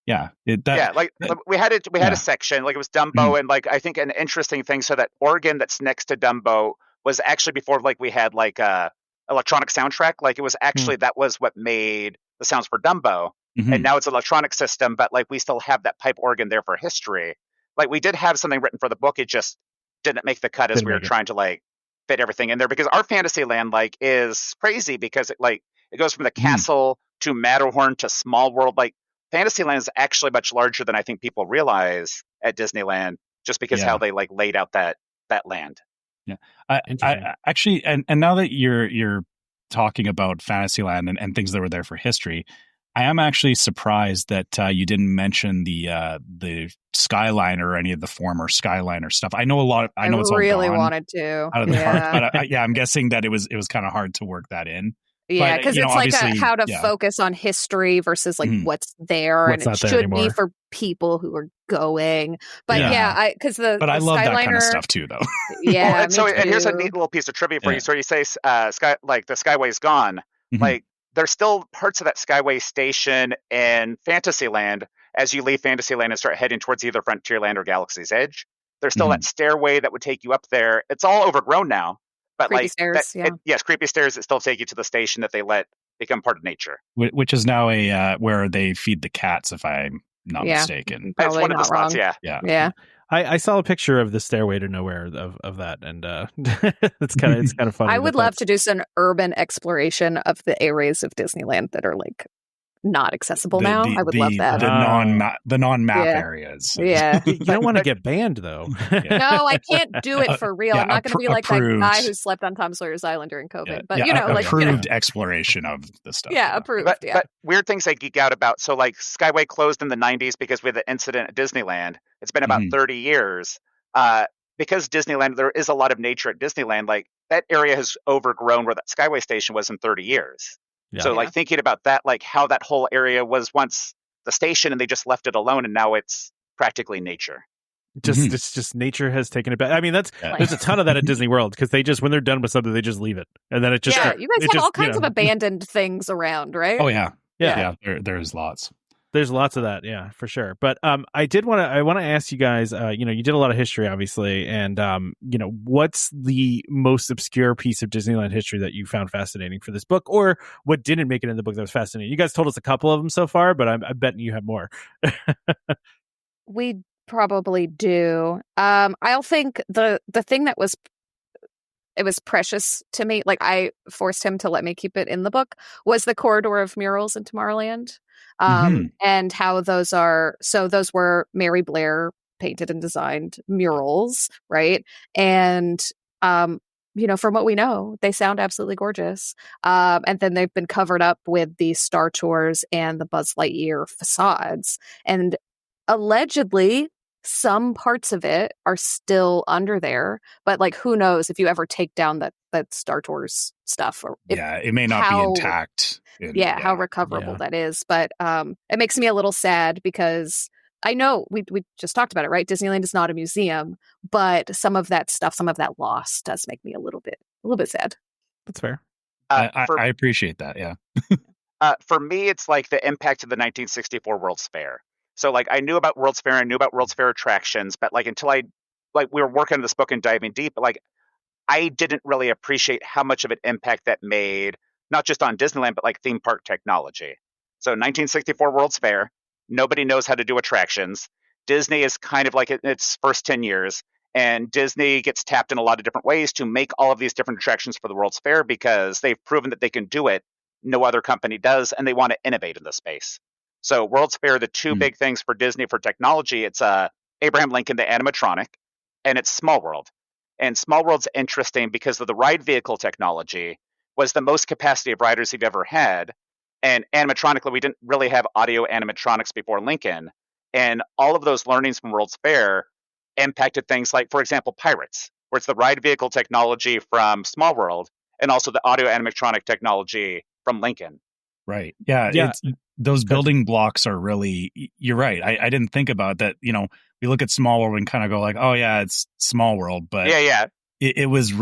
we had a section like it was Dumbo, and like I think an interesting thing. So that organ that's next to Dumbo was actually before like we had like a electronic soundtrack. Like it was actually that was what made the sounds for Dumbo. And now it's an electronic system, but like we still have that pipe organ there for history. Like we did have something written for the book, it just didn't make the cut as we were trying to like fit everything in there because our Fantasyland like is crazy because it goes from the castle to Matterhorn to Small World. Like Fantasyland is actually much larger than I think people realize at Disneyland, just because how they like laid out that land. Yeah, I actually, and now that you're talking about Fantasyland and things that were there for history. I am actually surprised that you didn't mention the Skyliner or any of the former Skyliner stuff. I know a lot. I know it's all really gone wanted to out of the park, but I'm guessing that it was kind of hard to work that in. Yeah, because it's like how to yeah. focus on history versus like what's there, What's and it not there should anymore. be for people who are going. But because but I love that kind of stuff too, though. Yeah, and here's a neat little piece of trivia for you. So you say the Skyway's gone, like. There's still parts of that Skyway station in Fantasyland as you leave Fantasyland and start heading towards either Frontierland or Galaxy's Edge. There's still that stairway that would take you up there. It's all overgrown now, but creepy stairs, creepy stairs that still take you to the station that they let become part of nature. Which is now where they feed the cats, if I'm not mistaken. It's one of the spots, yeah. I saw a picture of the Stairway to Nowhere of that, and it's kind of funny. I would love to do some urban exploration of the areas of Disneyland that are like not accessible now. I would love that. The non-map areas. Yeah. You don't want to get banned, though. No, I can't do it for real. I'm not going to be like that guy who slept on Tom Sawyer's Island during COVID. But approved exploration of the stuff. Yeah, approved. But weird things I geek out about. So like Skyway closed in the 90s because we had the incident at Disneyland. It's been about 30 years. Because Disneyland, there is a lot of nature at Disneyland. Like that area has overgrown where that Skyway station was in 30 years. So like thinking about that, like how that whole area was once the station and they just left it alone, and now it's practically nature. It's just nature has taken it back. I mean, there's a ton of that at Disney World, because they just, when they're done with something, they just leave it, and then it just you guys have all kinds of abandoned things around, right? Oh yeah. There's lots. There's lots of that, yeah, for sure. But I want to ask you guys, you did a lot of history, obviously, and what's the most obscure piece of Disneyland history that you found fascinating for this book, or what didn't make it in the book that was fascinating? You guys told us a couple of them so far, but I'm betting you have more. We probably do. I'll think the thing that was precious to me, like I forced him to let me keep it in the book, was the corridor of murals in Tomorrowland. And how those were Mary Blair painted and designed murals, right? And from what we know, they sound absolutely gorgeous. And then they've been covered up with the Star Tours and the Buzz Lightyear facades, and allegedly some parts of it are still under there, but like, who knows if you ever take down that Star Tours stuff, or it may not be intact. How recoverable that is. But it makes me a little sad, because I know we just talked about it, right? Disneyland is not a museum, but some of that stuff, some of that loss does make me a little bit sad. That's fair. I appreciate that. Yeah. For me, it's like the impact of the 1964 World's Fair. So like, I knew about World's Fair, I knew about World's Fair attractions, but like, until we were working on this book and diving deep, like I didn't really appreciate how much of an impact that made, not just on Disneyland, but like theme park technology. So 1964 World's Fair, nobody knows how to do attractions. Disney is kind of like in its first 10 years, and Disney gets tapped in a lot of different ways to make all of these different attractions for the World's Fair, because they've proven that they can do it. No other company does, and they want to innovate in the space. So World's Fair, the two big things for Disney for technology, it's Abraham Lincoln, the animatronic, and it's Small World. And Small World's interesting because of the ride vehicle technology was the most capacity of riders you've ever had. And animatronically, we didn't really have audio animatronics before Lincoln. And all of those learnings from World's Fair impacted things like, for example, Pirates, where it's the ride vehicle technology from Small World and also the audio animatronic technology from Lincoln. Right. Yeah. Those building blocks are really, you're right. I didn't think about that. We look at Small World and kind of go like, oh yeah, it's Small World. But it was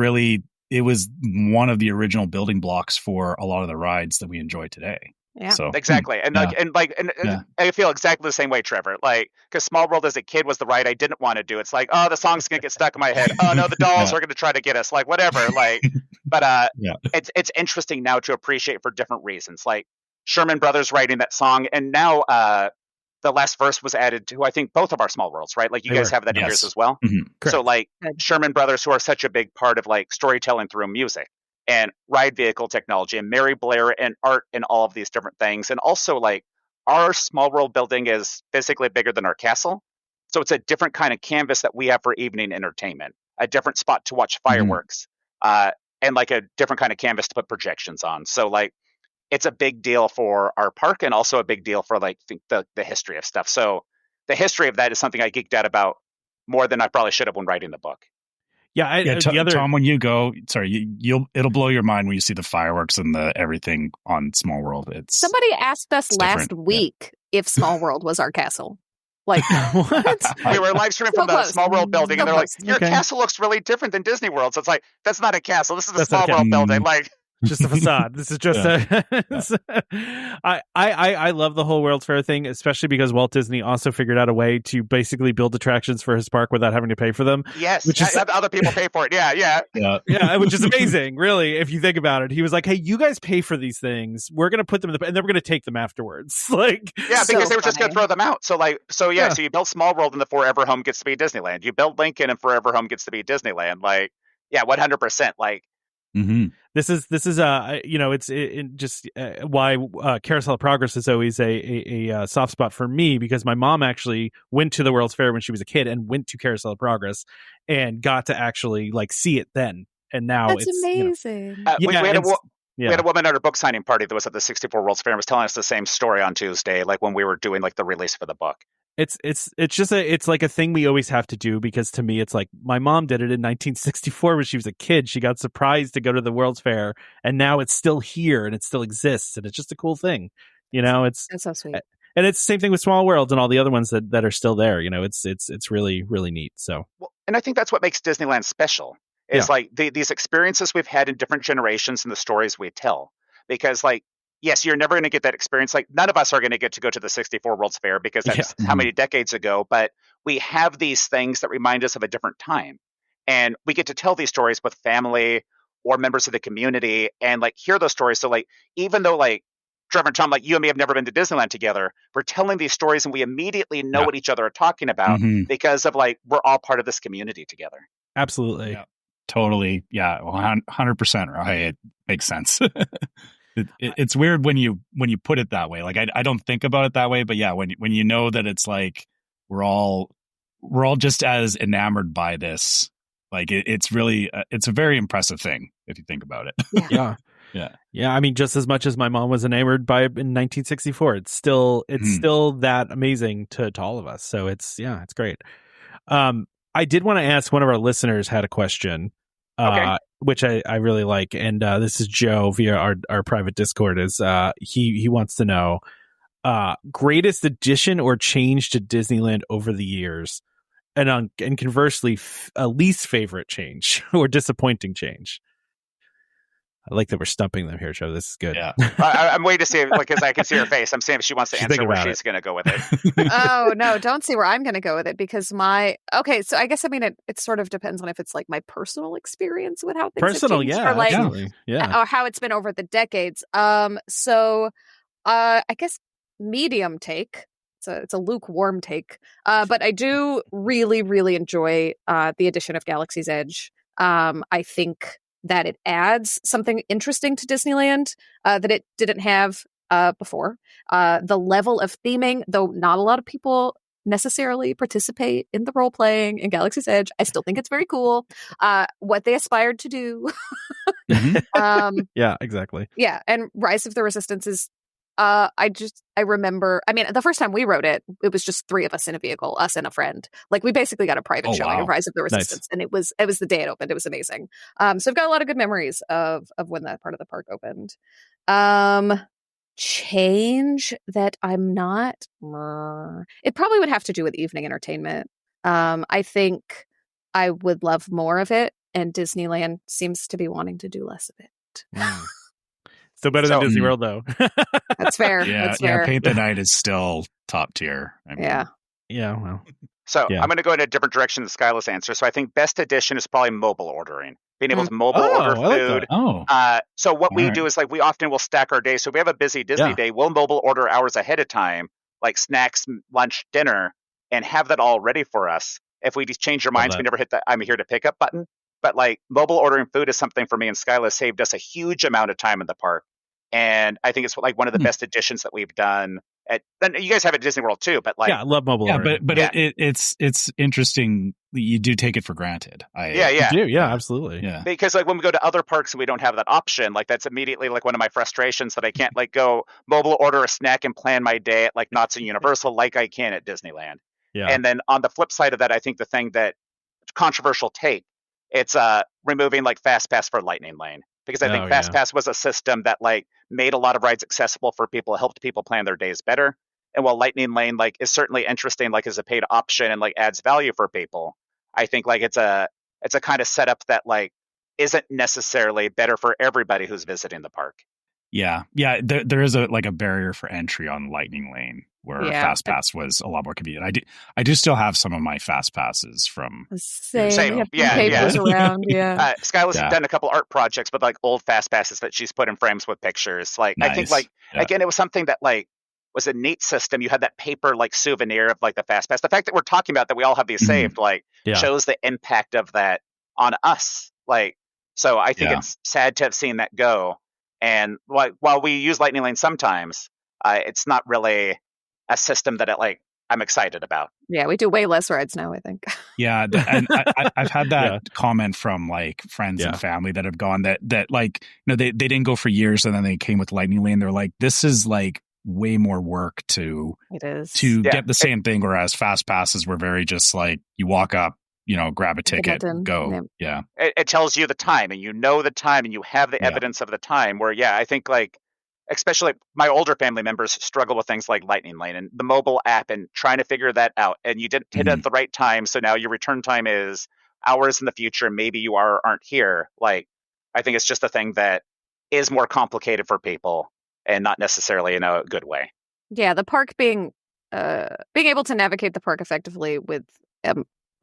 one of the original building blocks for a lot of the rides that we enjoy today. Yeah. So, exactly. And I feel exactly the same way, Trevor. Like, because Small World as a kid was the ride I didn't want to do. It's like, oh, the song's going to get stuck in my head. Oh no, the dolls are going to try to get us, like whatever. Like, but it's interesting now to appreciate for different reasons. Like Sherman Brothers writing that song, and now the last verse was added to, I think, both of our Small Worlds, right? Like you guys have that in yours as well. Mm-hmm. So like Sherman Brothers, who are such a big part of like storytelling through music and ride vehicle technology and Mary Blair and art and all of these different things. And also like our Small World building is physically bigger than our castle. So it's a different kind of canvas that we have for evening entertainment, a different spot to watch fireworks, and like a different kind of canvas to put projections on. So like, it's a big deal for our park and also a big deal for like the history of stuff. So the history of that is something I geeked out about more than I probably should have when writing the book. Yeah, Tom, when you go, it'll blow your mind when you see the fireworks and the everything on Small World. Somebody asked us last week if Small World was our castle. Like what? We were live streaming from the Small World building, and they're like, "Your castle looks really different than Disney World." So it's like, that's not a castle. This is the Small World building. Like. Just a facade. This is just I love the whole World's Fair thing, especially because Walt Disney also figured out a way to basically build attractions for his park without having to pay for them. Yes, which is, have other people pay for it. Yeah, which is amazing, really, if you think about it. He was like, "Hey, you guys pay for these things. We're going to put them in and then we're going to take them afterwards." Like, because they were just going to throw them out. So So you build Small World and the Forever Home gets to be Disneyland. You build Lincoln and Forever Home gets to be Disneyland. Like, 100%. Like. Mm-hmm. This is why Carousel of Progress is always a soft spot for me, because my mom actually went to the World's Fair when she was a kid and went to Carousel of Progress and got to actually like see it then, and now that's amazing. We had a woman at our book signing party that was at the 64 World's Fair and was telling us the same story on Tuesday, like when we were doing like the release for the book. It's like a thing we always have to do, because to me it's like my mom did it in 1964 when she was a kid. She got surprised to go to the World's Fair, and now it's still here and it still exists, and it's just a cool thing. It's so sweet. and it's the same thing with Small World and all the other ones that are still there. It's really, really neat. So, Well, and I think that's what makes Disneyland special. Is like these experiences we've had in different generations and the stories we tell. Because like, yes, you're never going to get that experience. Like none of us are going to get to go to the 64 World's Fair because that's how many decades ago. But we have these things that remind us of a different time. And we get to tell these stories with family or members of the community and like hear those stories. So like, even though like Trevor and Tom, like you and me have never been to Disneyland together, we're telling these stories and we immediately know what each other are talking about because of like, we're all part of this community together. Absolutely. Yeah, totally. Yeah. 100% right. It makes sense. It's weird when you put it that way. Like I don't think about it that way, but yeah, when you know that it's like we're all just as enamored by this, like it's really it's a very impressive thing if you think about it. Yeah. I mean, just as much as my mom was enamored by it in 1964, it's still that amazing to all of us. So it's great. I did want to ask, one of our listeners had a question. Which I really like, and this is Joe via our private Discord. Is he wants to know greatest addition or change to Disneyland over the years, and conversely, least favorite change or disappointing change. I like that we're stumping them here, Joe. This is good. Yeah, I'm waiting to see, because I can see her face. I'm seeing if she wants to answer where she's going to go with it. Oh, no, don't see where I'm going to go with it, because so I guess, I mean, it sort of depends on if it's like my personal experience with how things have changed, or like, or how it's been over the decades. So I guess medium take. It's a lukewarm take. But I do really, really enjoy the addition of Galaxy's Edge. I think that it adds something interesting to Disneyland that it didn't have before. The level of theming, though not a lot of people necessarily participate in the role playing in Galaxy's Edge, I still think it's very cool. What they aspired to do. Yeah, exactly. Yeah, and Rise of the Resistance is I remember, I mean, the first time we wrote it was just three of us in a vehicle, us and a friend. Like, we basically got a private showing of Rise of the Resistance, and it was the day it opened. It was amazing. So I've got a lot of good memories of when that part of the park opened. Change that I'm not. It probably would have to do with evening entertainment. I think I would love more of it, and Disneyland seems to be wanting to do less of it. Still better than Disney World, though. That's fair. Yeah, Paint the Night is still top tier. I mean, yeah. Well, so I'm going to go in a different direction than Skyla's answer. So I think best addition is probably mobile ordering, being able to mobile order food. So what we do is, like, we often will stack our days. So if we have a busy Disney day, we'll mobile order hours ahead of time, like snacks, lunch, dinner, and have that all ready for us. If we just change our minds, we never hit the "I'm here to pick up" button. But like, mobile ordering food is something for me and Skyla saved us a huge amount of time in the park. And I think it's like one of the best additions that we've done. And you guys have it at Disney World too, but like, I love mobile ordering. But it's interesting. You do take it for granted. You do, absolutely. Yeah, because like when we go to other parks and we don't have that option, like that's immediately like one of my frustrations, that I can't like go mobile order a snack and plan my day at like Knott's and Universal like I can at Disneyland. Yeah. And then on the flip side of that, I think the thing that controversial take, it's removing like Fast Pass for Lightning Lane. Because I think Fast Pass was a system that like made a lot of rides accessible for people, helped people plan their days better. And while Lightning Lane like is certainly interesting, like as a paid option and like adds value for people, I think like it's a kind of setup that like isn't necessarily better for everybody who's visiting the park. Yeah. There is a barrier for entry on Lightning Lane, where Fast Pass was a lot more convenient. I do still have some of my Fast Passes from same. Papers around. Skyla's done a couple art projects with like old Fast Passes that she's put in frames with pictures. Like, nice. I think like again, it was something that like was a neat system. You had that paper like souvenir of like the Fast Pass. The fact that we're talking about that we all have these saved like shows the impact of that on us. Like, so I think it's sad to have seen that go. And like, while we use Lightning Lane sometimes, it's not really a system that I'm excited about. Yeah, we do way less rides now, I think. Yeah, and I've had that comment from like friends and family that have gone that like, you know, they didn't go for years, and then they came with Lightning Lane. They're like, this is like way more work to get the same thing, whereas Fast Passes were very just like, you walk up, you know, grab a ticket, go. It tells you the time, and you know the time, and you have the evidence of the time. Where I think like especially my older family members struggle with things like Lightning Lane and the mobile app and trying to figure that out. And you didn't hit it at the right time. So now your return time is hours in the future. Maybe you aren't here. Like, I think it's just a thing that is more complicated for people and not necessarily in a good way. Yeah, the park being able to navigate the park effectively with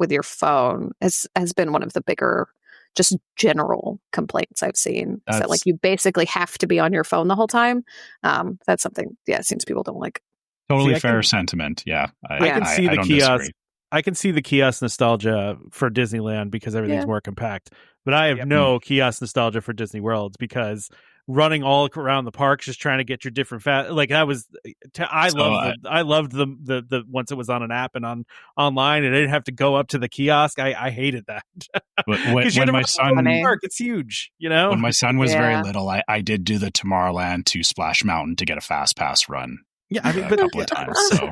your phone has been one of the bigger just general complaints I've seen. Is that like you basically have to be on your phone the whole time. That's something, it seems people don't like. Totally fair sentiment. Yeah. I can see the kiosk. I can see the kiosk nostalgia for Disneyland because everything's more compact. But I have no kiosk nostalgia for Disney Worlds because running all around the parks just trying to get your different like that was I loved the once it was on an app and online and I didn't have to go up to the kiosk. I hated that. When my son park, it's huge, when my son was very little, I did do the Tomorrowland to Splash Mountain to get a fast pass run. Yeah, I mean, a couple of times. So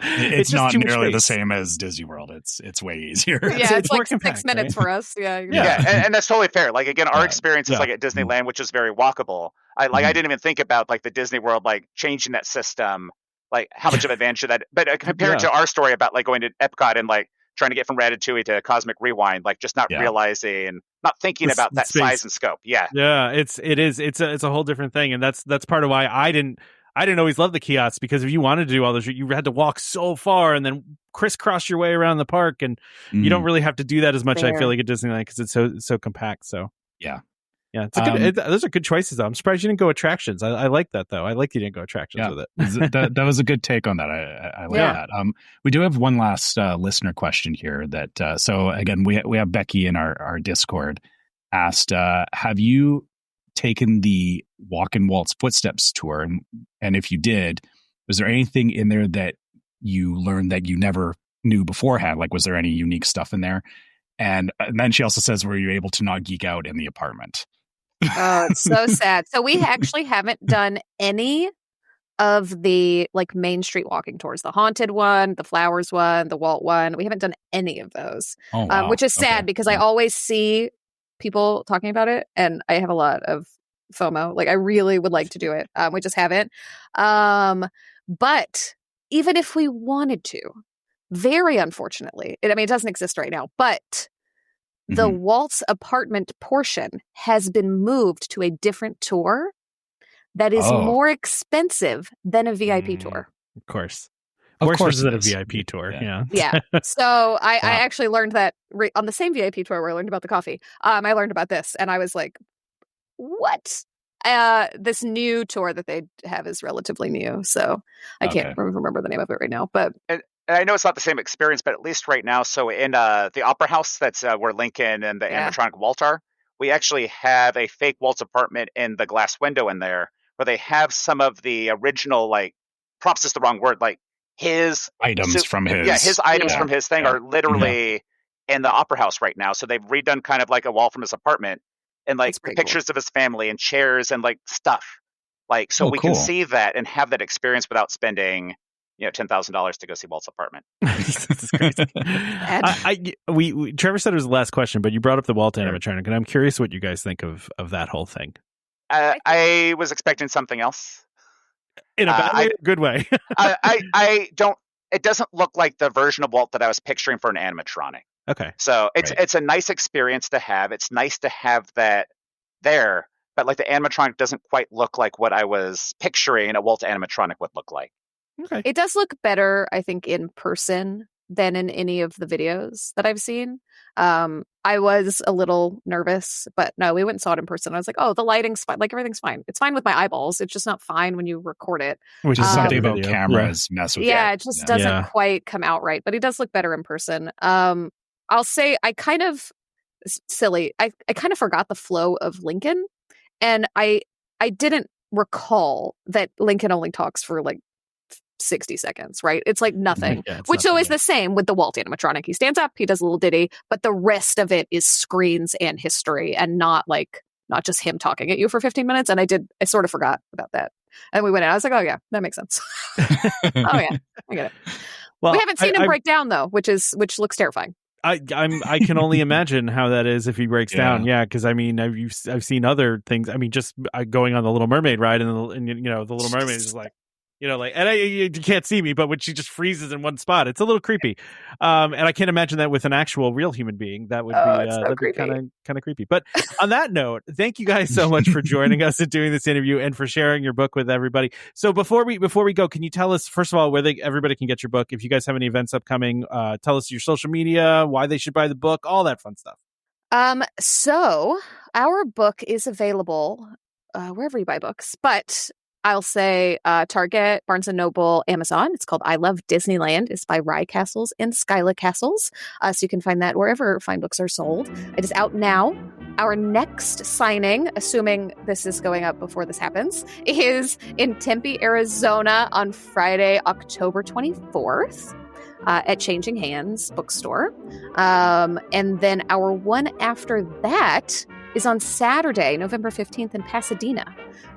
it's not nearly the same as Disney World. It's way easier. Yeah, it's like compact, 6 minutes for us. Yeah. And that's totally fair. Like again, our experience is like at Disneyland, which is very walkable. I didn't even think about like the Disney World, like changing that system, like how much of an advantage that. But compared to our story about like going to Epcot and like trying to get from Ratatouille to Cosmic Rewind, like just not realizing, not thinking about that size and scope. Yeah, it's a whole different thing, and that's part of why I didn't always love the kiosks, because if you wanted to do all those, you had to walk so far and then crisscross your way around the park, and you don't really have to do that as much. I feel like at Disneyland because it's so compact. So yeah, it's those are good choices though. I'm surprised you didn't go attractions. I like that though. I like you didn't go attractions with it. that was a good take on that. I like that. We do have one last listener question here. That so again we have Becky in our Discord asked, have you taken the Walk and Waltz Footsteps tour, and if you did, was there anything in there that you learned that you never knew beforehand? Like, was there any unique stuff in there? And then she also says, were you able to not geek out in the apartment? Oh, it's so sad. So we actually haven't done any of the like Main Street walking tours, the Haunted one, the Flowers one, the Walt one. We haven't done any of those, which is sad because I always see people talking about it and I have a lot of FOMO. Like I really would like to do it. We just haven't. But even if we wanted to, very unfortunately, it doesn't exist right now, but the Walt's apartment portion has been moved to a different tour that is more expensive than a VIP tour. Of course. Of course, it's a VIP tour. Yeah. So I actually learned that on the same VIP tour where I learned about the coffee. I learned about this, and I was like, "What?" This new tour that they have is relatively new, so I can't remember the name of it right now. But and I know it's not the same experience, but at least right now, so in the Opera House, that's where Lincoln and the animatronic Walt are, we actually have a fake Walt's apartment in the glass window in there, where they have some of the original like props is the wrong word, like his items from his items from his thing are literally in the Opera House right now. So they've redone kind of like a wall from his apartment and like pictures of his family and chairs and like stuff. Like so we can see that and have that experience without spending $10,000 to go see Walt's apartment. This is crazy. Trevor said it was the last question, but you brought up the Walt animatronic, and I'm curious what you guys think of that whole thing. I was expecting something else. In a bad way, good way. I don't. It doesn't look like the version of Walt that I was picturing for an animatronic. Okay. So it's a nice experience to have. It's nice to have that there, but like the animatronic doesn't quite look like what I was picturing a Walt animatronic would look like. Okay. It does look better, I think, in person than in any of the videos that I've seen. I was a little nervous, but no, we went and saw it in person. I was like, oh, the lighting's fine. Like everything's fine. It's fine with my eyeballs. It's just not fine when you record it. Which is something about cameras mess with it just doesn't quite come out right, but it does look better in person. I'll say I kind of silly. I kind of forgot the flow of Lincoln, and I didn't recall that Lincoln only talks for like 60 seconds, right? It's like nothing, which always the same with the Walt animatronic. He stands up, he does a little ditty, but the rest of it is screens and history and not just him talking at you for 15 minutes. And I sort of forgot about that. And we went in, I was like, oh yeah, that makes sense. Oh yeah, I get it. Well, we haven't seen him break down though, which looks terrifying. I can only imagine how that is if he breaks down. Yeah, because I mean, I've seen other things. I mean, just going on the Little Mermaid ride, and you know, the Little Mermaid is like, you know, like, and you can't see me, but when she just freezes in one spot, it's a little creepy. And I can't imagine that with an actual real human being. That would be kind of creepy. But on that note, thank you guys so much for joining us and doing this interview and for sharing your book with everybody. So before we go, can you tell us first of all where everybody can get your book? If you guys have any events upcoming, tell us your social media, why they should buy the book, all that fun stuff. So our book is available wherever you buy books, but I'll say Target, Barnes & Noble, Amazon. It's called I Love Disneyland. It's by Ry Castles and Skyla Castles. So you can find that wherever fine books are sold. It is out now. Our next signing, assuming this is going up before this happens, is in Tempe, Arizona on Friday, October 24th. At Changing Hands bookstore. And then our one after that is on Saturday, November 15th in Pasadena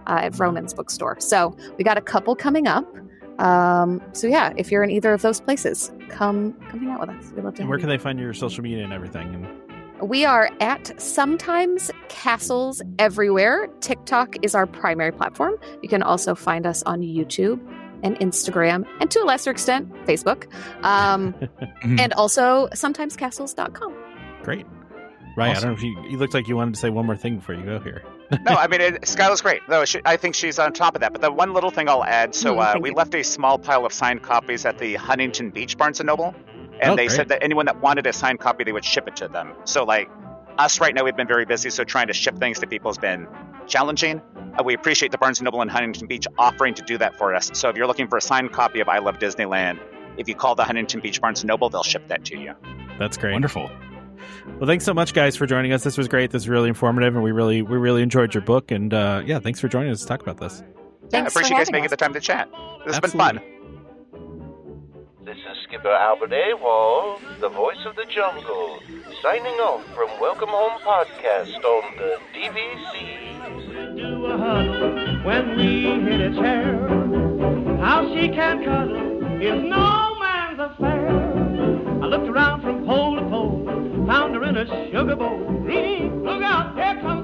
at Vroman's bookstore. So we got a couple coming up. So yeah, if you're in either of those places, come hang out with us. We'd love to. And where can they find your social media and everything? We are at Sometimes Castles everywhere. TikTok is our primary platform. You can also find us on YouTube and Instagram, and to a lesser extent, Facebook, and also sometimescastles.com. Great. Ry, awesome. I don't know if you looked like you wanted to say one more thing before you go here. No, I mean, Skyla's great. Though I think she's on top of that. But the one little thing I'll add, so we left a small pile of signed copies at the Huntington Beach Barnes & Noble, and they said that anyone that wanted a signed copy, they would ship it to them. So, like, us right now, we've been very busy, so trying to ship things to people has been challenging. We appreciate the Barnes & Noble in Huntington Beach offering to do that for us. So if you're looking for a signed copy of I Love Disneyland, if you call the Huntington Beach Barnes & Noble, they'll ship that to you. That's great. Wonderful. Well, thanks so much, guys, for joining us. This was great. This was really informative, and we really enjoyed your book. And yeah, thanks for joining us to talk about this. Yeah, I appreciate you guys making the time to chat. This has been fun. This is Skipper Albert Awol, the voice of the jungle, signing off from Welcome Home Podcast on the DVC. Do a huddle when we hit its hair. How she can cuddle is no man's affair. I looked around from pole to pole, found her in a sugar bowl. Look out, here comes